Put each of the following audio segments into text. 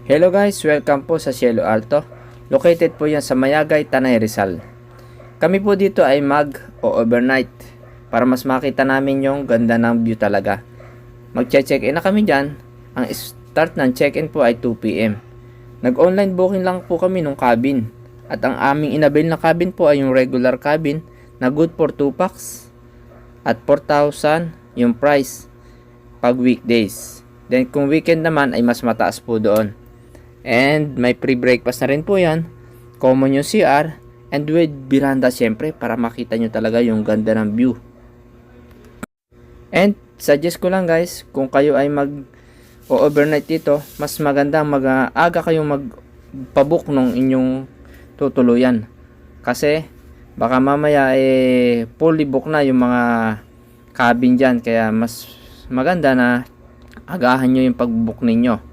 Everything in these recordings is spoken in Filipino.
Hello guys, welcome po sa Cielo Alto. Located po yan sa Mayagay, Tanay, Rizal. Kami po dito ay mag o overnight para mas makita namin yung ganda ng view talaga. Magche-check-in na kami dyan. Ang start ng check-in po ay 2 PM. Nag-online booking lang po kami nung cabin. At ang aming inabil na cabin po ay yung regular cabin na good for 2 packs. At 4,000 yung price pag weekdays. Then kung weekend naman ay mas mataas po doon. And may free breakfast na rin po yan. Common yung CR. And with veranda syempre para makita nyo talaga yung ganda ng view. And suggest ko lang guys, kung kayo ay mag-overnight dito, mas maganda mag-aga kayong magpabook nung inyong tutuluyan. Kasi baka mamaya fully book na yung mga cabin dyan. Kaya mas maganda na agahan nyo yung pag-book ninyo.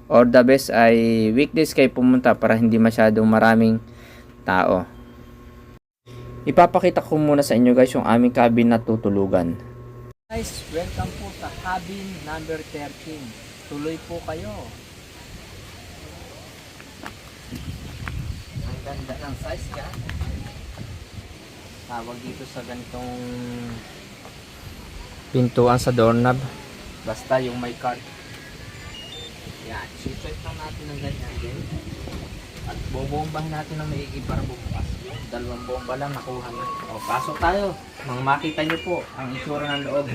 Or the best ay weekdays kayo pumunta para hindi masyadong maraming tao. Ipapakita ko muna sa inyo guys yung aming cabin na tutulugan. Guys, welcome po sa cabin number 13. Tuloy po kayo. Ang ganda ng size ka. Tawag dito sa ganitong pintuan sa doorknob. Basta yung may card. Yan, siswet lang natin ng ganyan din. At bobombahin natin ng maigi para bubukas. 2 bomba lang nakuha na. O, pasok tayo. Mga makita nyo po ang itsura ng loob.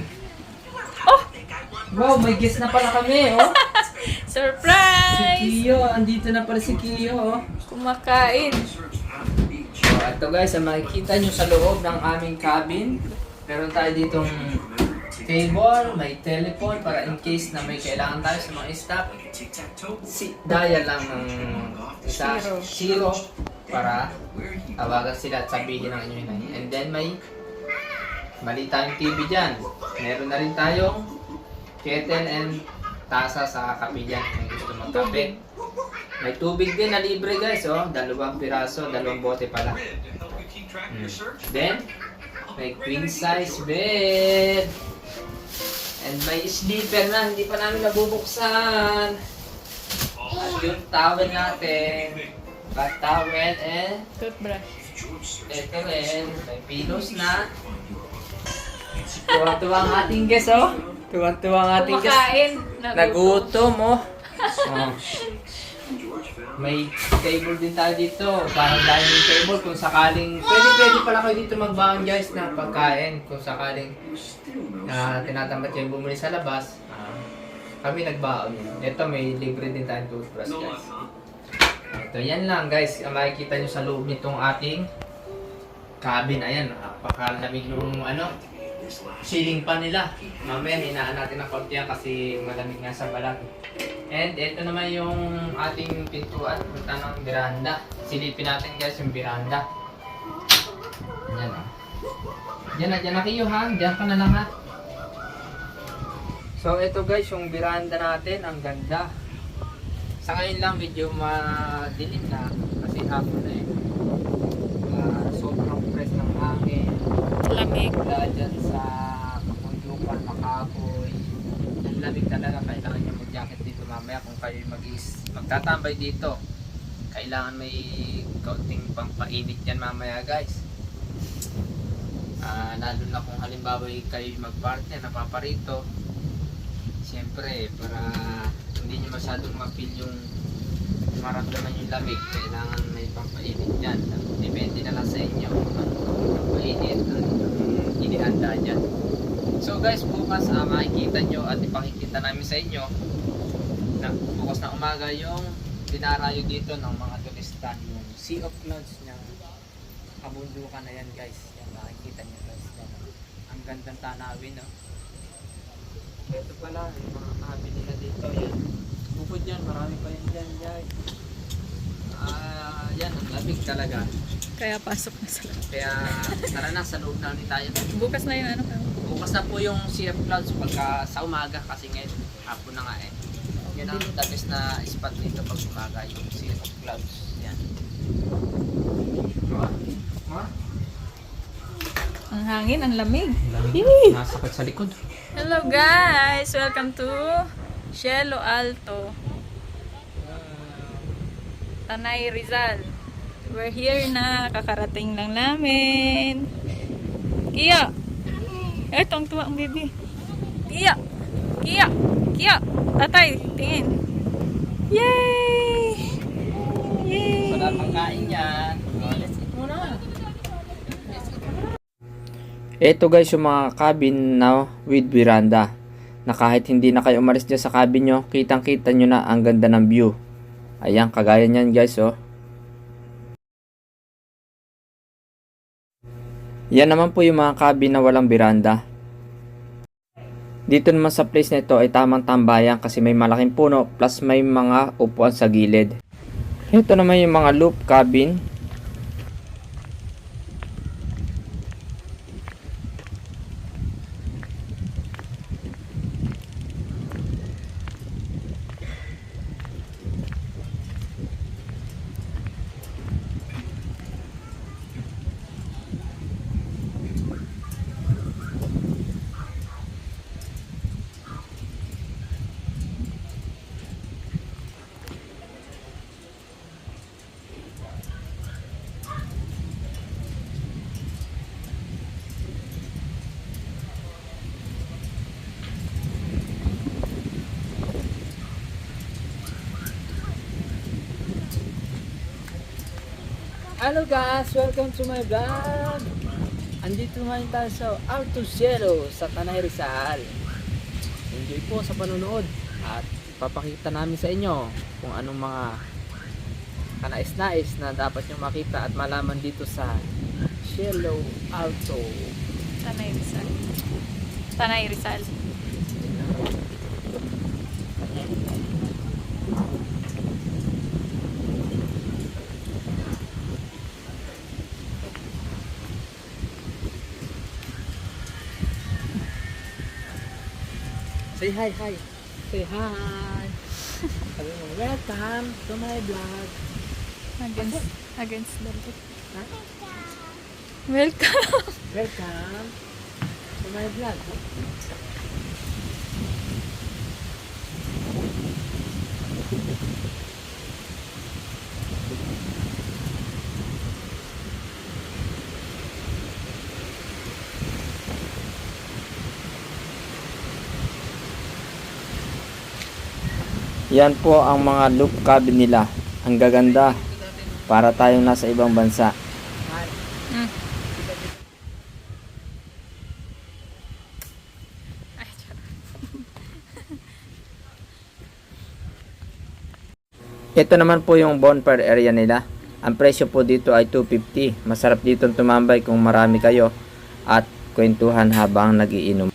Oh! Wow, may guest na pala kami, oh. Si Surprise! Kiyo, andito na pala si Kiyo, oh. Kumakain. So, ito guys, ang makikita nyo sa loob ng aming cabin. Meron tayo ditong table, may telephone para in case na may kailangan tayo sa mga staff. Dial lang ng isa, zero para tawagan sila at sabihin ng inyo yun. And then may mali tayong TV dyan. Meron na rin tayong kettle and tasa sa kape dyan kung gusto magkape. May tubig din na libre guys, oh. 2 piraso, 2 bote pala. Then may queen size bed. And may sleeper na, hindi pa namin nabubuksan. At yung towel natin. Bath towel and Toothbrush. ito rin. May pillows na. Tuwang-tuwa ang ating guest, oh. Tuwang-tuwa ang ating guest. Kumakain. Nagutom, oh. Oh. May table din tayo dito. Parang dining table kung sakaling pwede pala kayo dito magbaon guys ng pagkain kung sakaling tinatamad kayo bumili sa labas. Kami nagbaon yun. Ito may libre din tayong toothbrush guys. Ito yan lang guys. Ang makikita nyo sa loob nitong ating cabin. Ayan, napakalamig yung ceiling pa nila. Mamaya hinaan natin ng konti yan kasi malamig nga sa balat. And ito naman yung ating pintuan, punta ng veranda. Silipin natin guys yung veranda. Ayan o. Diyan na kayo ha, diyan ka na lang ha. So ito guys yung veranda natin, ang ganda. Sa ngayon lang medyo madilim na kasi hapon na eh. Sobrang fresh ng hangin. Lamig. Wala dyan sa kapundukan, makapoy. Ang lamig talaga, kailangan nyo mag-jacket dito mamaya kung kayo magtatambay dito. Kailangan may kaunting pampainit yan mamaya guys. Lalo na kung halimbawa kayo mag-partner, napaparito. Siyempre, para hindi nyo masyadong ma-feel yung maramdaman yung lamig, kailangan may pampainit yan. Depende na lang sa inyo kung pampainit ang inihanda dyan. So guys, bukas makikita nyo at ipakikita namin sa inyo na bukas na umaga yung dinarayo dito ng mga turista, yung Sea of Clouds ng kabundukan na yan guys. Yan, makikita nyo guys. Yan. Ang gandang tanawin, no? Ito pala, yung mga cabin nila dito. Yan. Bukod yan, marami pa yan dyan guys. Yan, ang lamig talaga. Kaya pasok na sila. Kaya tara na, sa loob na ulit tayo. Bukas na yung Bukas na po yung Sea of Clouds pagka sa umaga kasi ngayon hapon na nga eh. Yan ang the best na spot dito pag umaga, yung Sea of Clouds. Yan. Ang hangin, ang lamig. Nasakit sa likod. Hello guys! Welcome to Cielo Alto. Tanay Rizal. We're here na. Kakarating lang namin. Kia! Eto, ang tuwa ang baby. Kia! Kia! Kia! Tatay, tingin. Yay! Yay! Wala pang kain yan. Let's eat muna. Ito guys yung mga cabin na with veranda. Na kahit hindi na kayo umalis dyan sa cabin nyo, kitang kita nyo na ang ganda ng view. Ayan, kagaya nyan guys oh. Yan naman po yung mga cabin na walang veranda. Dito naman sa place na ito ay tamang tambayan kasi may malaking puno plus may mga upuan sa gilid. Ito naman yung mga loop cabin. Hello guys! Welcome to my vlog! Andito ngayon tayo sa Alto Cielo sa Tanay Rizal. Enjoy po sa panonood at papakita namin sa inyo kung anong mga kanais-nais na dapat nyo makita at malaman dito sa Cielo Alto. Tanay Rizal. Tanay Rizal. Say hi, hi. Say hi. Sabi mo, welcome to my vlog. Against the light. Ha? Welcome! Welcome to my vlog. Yan po ang mga loop cabin nila. Ang gaganda. Para tayong nasa ibang bansa. Mm. Ay, charot. Ito naman po yung bonfire area nila. Ang presyo po dito ay 250. Masarap dito tumambay kung marami kayo at kwentuhan habang nagiinom.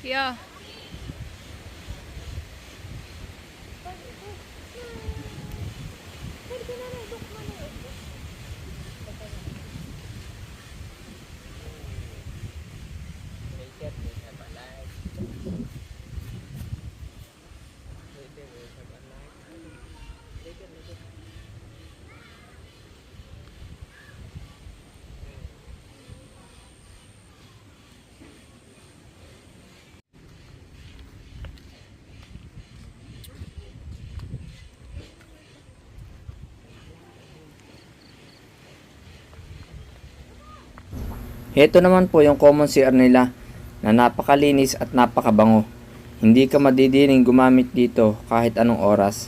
Yeah. Ito naman po yung common CR nila na napakalinis at napakabango. Hindi ka madidiling gumamit dito kahit anong oras.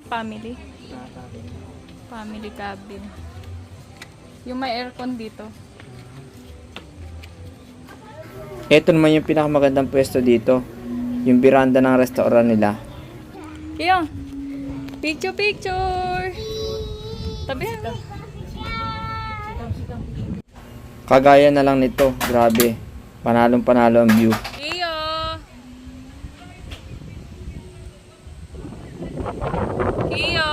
Family. Family cabin. Yung may aircon dito. Ito naman yung pinakamagandang pwesto dito. Yung veranda ng restaurant nila. Kaya, picture! Tabi na. Kagaya na lang nito. Grabe. Panalong panalo ang view. Iyo! Iyo!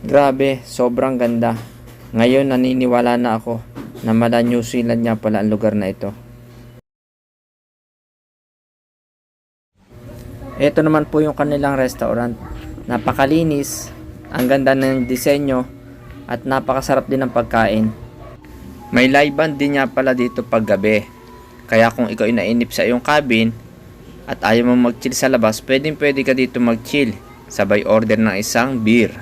Grabe. Sobrang ganda. Ngayon naniniwala na ako na mala New Zealand nga pala ang lugar na ito. Ito naman po yung kanilang restaurant. Napakalinis, ang ganda ng disenyo, at napakasarap din ng pagkain. May live band din nga pala dito pag gabi. Kaya kung ikaw ay nainip sa iyong cabin at ayaw mo mag-chill sa labas, pwede ka dito mag-chill. Sabay order ng isang beer.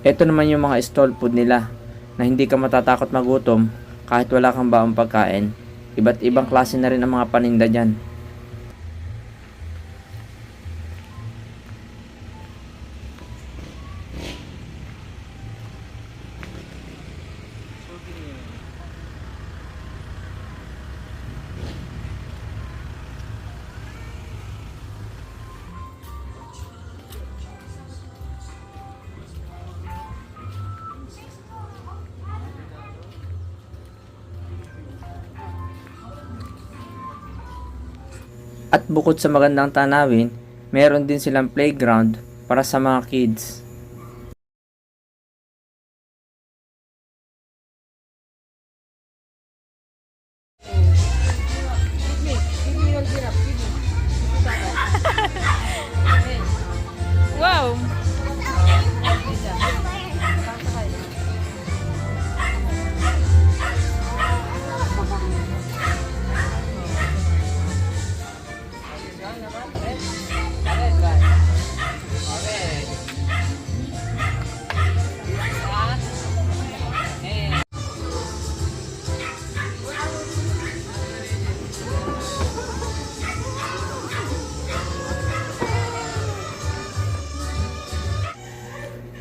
Ito naman yung mga stall food nila na hindi ka matatakot magutom kahit wala kang baong pagkain. Iba't ibang klase na rin ang mga paninda dyan. At bukod sa magandang tanawin, meron din silang playground para sa mga kids. Wow!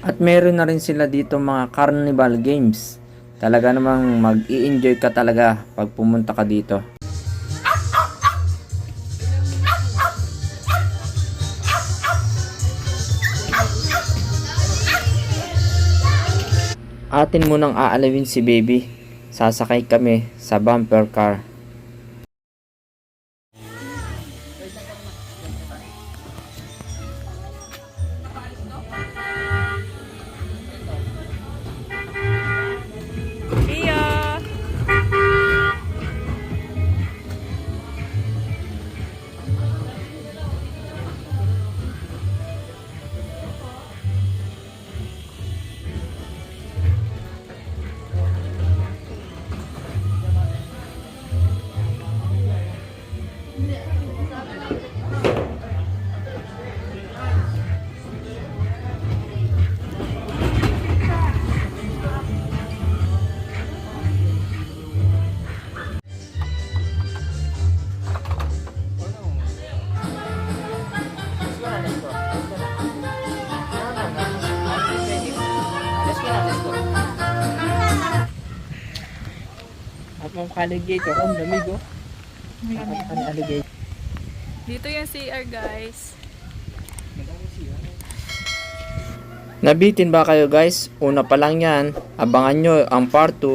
At meron na rin sila dito mga carnival games. Talaga namang mag-i-enjoy ka talaga pag pumunta ka dito. Atin munang aalawin si baby. Sasakay kami sa bumper car. Kia! At mga alligator, ang lamig oh. Ang alligator. Dito yung CR, guys. Nabitin ba kayo guys? Una pa lang yan. Abangan nyo ang part 2.